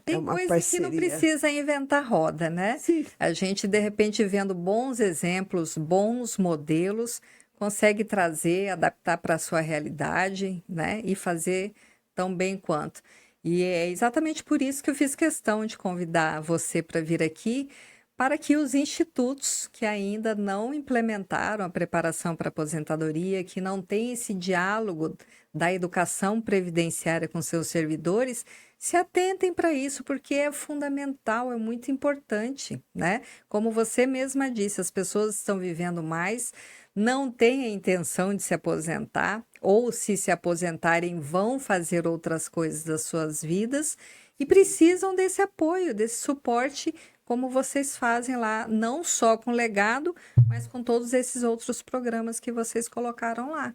Tem uma coisa parceria. que não precisa inventar roda, né? Sim. A gente, de repente, vendo bons exemplos, bons modelos, consegue trazer, adaptar para a sua realidade, né? E fazer tão bem quanto. E é exatamente por isso que eu fiz questão de convidar você para vir aqui, para que os institutos que ainda não implementaram a preparação para a aposentadoria, que não têm esse diálogo da educação previdenciária com seus servidores, se atentem para isso, porque é fundamental, é muito importante, né? Como você mesma disse, as pessoas estão vivendo mais, não têm a intenção de se aposentar, ou se aposentarem vão fazer outras coisas das suas vidas e precisam desse apoio, desse suporte, como vocês fazem lá, não só com legado, mas com todos esses outros programas que vocês colocaram lá.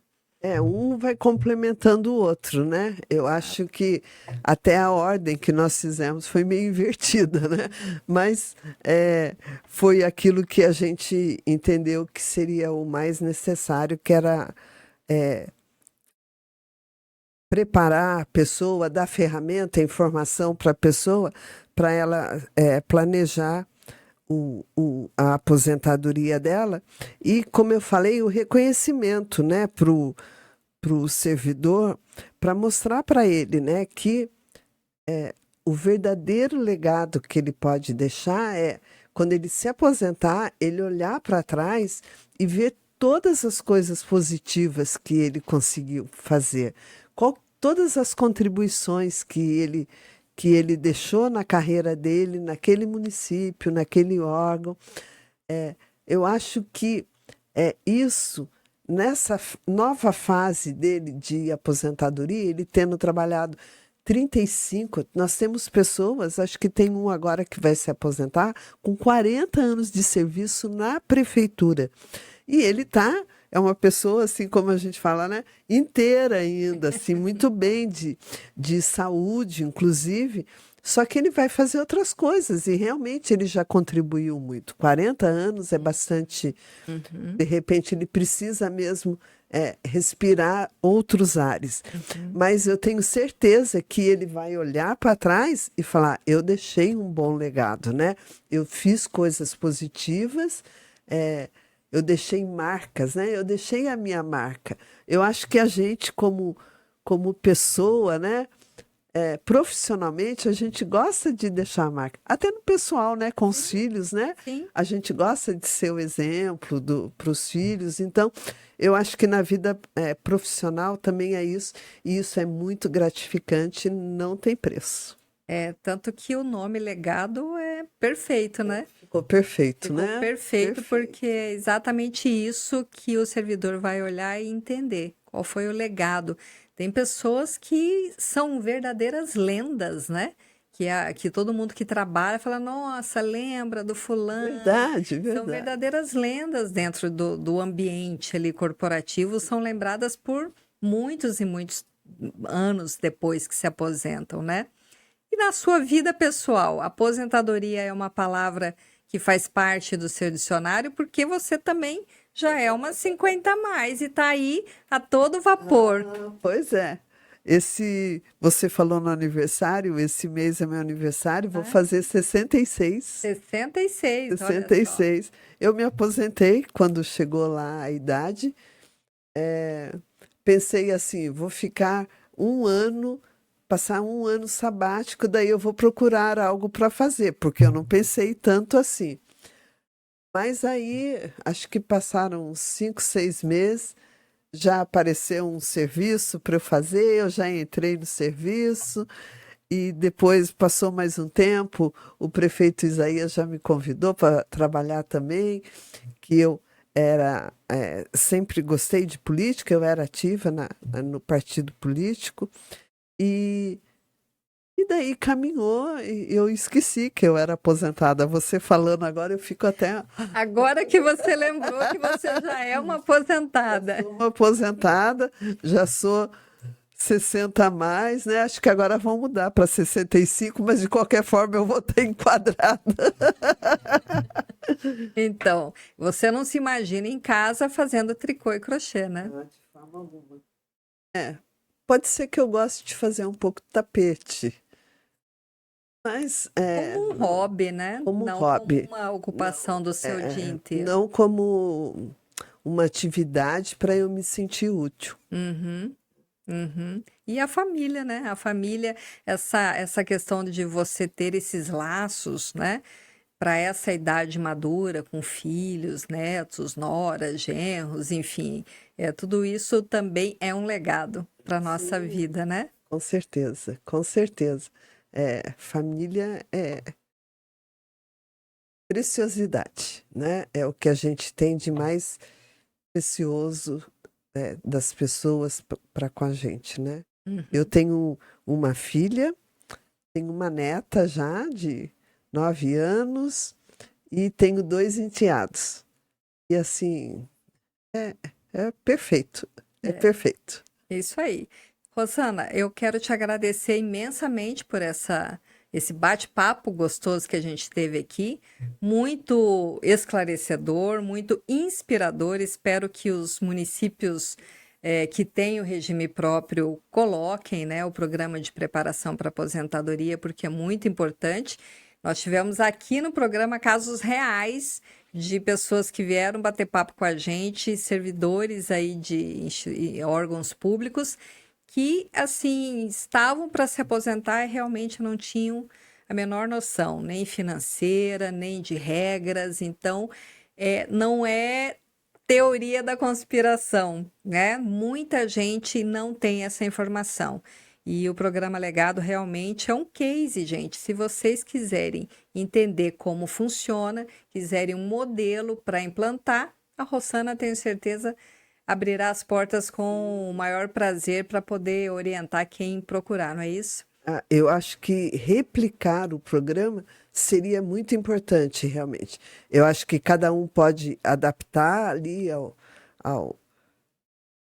Um vai complementando o outro, né? Eu acho que até a ordem que nós fizemos foi meio invertida, né? Mas foi aquilo que a gente entendeu que seria o mais necessário, que era preparar a pessoa, dar ferramenta, informação para a pessoa, para ela planejar a aposentadoria dela. E, como eu falei, o reconhecimento, né, para o servidor, para mostrar para ele, né, que o verdadeiro legado que ele pode deixar é, quando ele se aposentar, ele olhar para trás e ver todas as coisas positivas que ele conseguiu fazer, todas as contribuições que ele deixou na carreira dele, naquele município, naquele órgão. Eu acho que isso, nessa nova fase dele de aposentadoria, ele tendo trabalhado 35, nós temos pessoas, acho que tem um agora que vai se aposentar, com 40 anos de serviço na prefeitura. E ele está é uma pessoa, assim, como a gente fala, né? Inteira ainda, assim, muito bem de saúde, inclusive. Só que ele vai fazer outras coisas e realmente ele já contribuiu muito. 40 anos é bastante. De repente, ele precisa mesmo respirar outros ares. Mas eu tenho certeza que ele vai olhar para trás e falar: eu deixei um bom legado, né? Eu fiz coisas positivas, eu deixei marcas, né? Eu deixei a minha marca. Eu acho que a gente, como pessoa, né? Profissionalmente, a gente gosta de deixar a marca. Até no pessoal, né? Com os filhos, né? Sim. A gente gosta de ser o exemplo para os filhos. Então, eu acho que na vida profissional também é isso. E isso é muito gratificante, não tem preço. Tanto que o nome legado é perfeito, né? Ficou perfeito, Ficou né? perfeito, porque é exatamente isso que o servidor vai olhar e entender. Qual foi o legado? Tem pessoas que são verdadeiras lendas, né? Que todo mundo que trabalha fala: nossa, lembra do fulano? Verdade, São verdade. verdadeiras lendas dentro do ambiente ali corporativo, são lembradas por muitos e muitos anos depois que se aposentam, né? E na sua vida pessoal, aposentadoria é uma palavra que faz parte do seu dicionário, porque você também já é uma 50 a mais e está aí a todo vapor. Pois é. Você falou no aniversário, esse mês é meu aniversário, vou fazer 66. 66, olha só. 66. Eu me aposentei quando chegou lá a idade. Pensei assim, vou ficar passar um ano sabático, daí eu vou procurar algo para fazer, porque eu não pensei tanto assim. Mas aí, acho que passaram uns 5, 6 meses, já apareceu um serviço para eu fazer, eu já entrei no serviço, e depois passou mais um tempo, o prefeito Isaías já me convidou para trabalhar também, que eu sempre gostei de política, eu era ativa no partido político, e daí caminhou e eu esqueci que eu era aposentada. Você falando agora, eu fico até... Agora que você lembrou que você já é uma aposentada. Sou uma aposentada, já sou 60 a mais, né? Acho que agora vão mudar para 65, mas de qualquer forma eu vou estar enquadrada. Então, você não se imagina em casa fazendo tricô e crochê, né? De forma alguma. Pode ser que eu goste de fazer um pouco de tapete. Mas Como um hobby, né? como um Não hobby. como uma ocupação do seu dia inteiro. Não como uma atividade para eu me sentir útil. Uhum. E a família, né? A família, essa questão de você ter esses laços, né? Para essa idade madura, com filhos, netos, noras, genros, enfim. Tudo isso também é um legado para a nossa vida, né? Com certeza, com certeza. Família é preciosidade, né? É o que a gente tem de mais precioso das pessoas para com a gente, né? Eu tenho uma filha, tenho uma neta já de 9 anos e tenho 2 enteados. E assim, é perfeito, é perfeito. Isso aí. Rosana, eu quero te agradecer imensamente por esse bate-papo gostoso que a gente teve aqui, muito esclarecedor, muito inspirador. Espero que os municípios que têm o regime próprio coloquem, né, o programa de preparação para aposentadoria, porque é muito importante. Nós tivemos aqui no programa casos reais de pessoas que vieram bater papo com a gente, servidores aí de órgãos públicos, que, assim, estavam para se aposentar e realmente não tinham a menor noção, nem financeira, nem de regras. Então, não é teoria da conspiração, né? Muita gente não tem essa informação. E o programa Legado realmente é um case, gente. Se vocês quiserem entender como funciona, quiserem um modelo para implantar, a Rosana, tenho certeza, abrirá as portas com o maior prazer para poder orientar quem procurar, não é isso? Eu acho que replicar o programa seria muito importante, realmente. Eu acho que cada um pode adaptar ali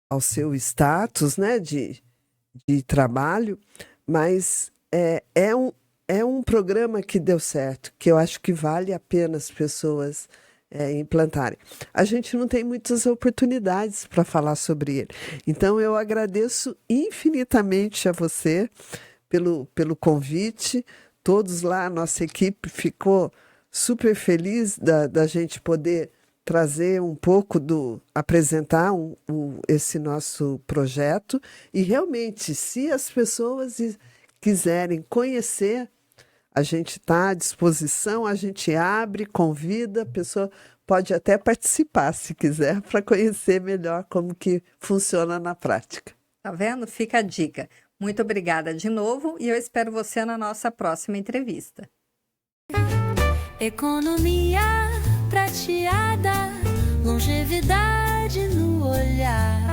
ao seu status, né, de trabalho, mas é um programa que deu certo, que eu acho que vale a pena as pessoas implantarem. A gente não tem muitas oportunidades para falar sobre ele. Então, eu agradeço infinitamente a você pelo convite. Todos lá, a nossa equipe ficou super feliz da gente poder trazer um pouco apresentar esse nosso projeto. E realmente, se as pessoas quiserem conhecer, a gente está à disposição, a gente abre, convida, a pessoa pode até participar, se quiser, para conhecer melhor como que funciona na prática. Tá vendo? Fica a dica. Muito obrigada de novo e eu espero você na nossa próxima entrevista. Economia prateada, longevidade no olhar.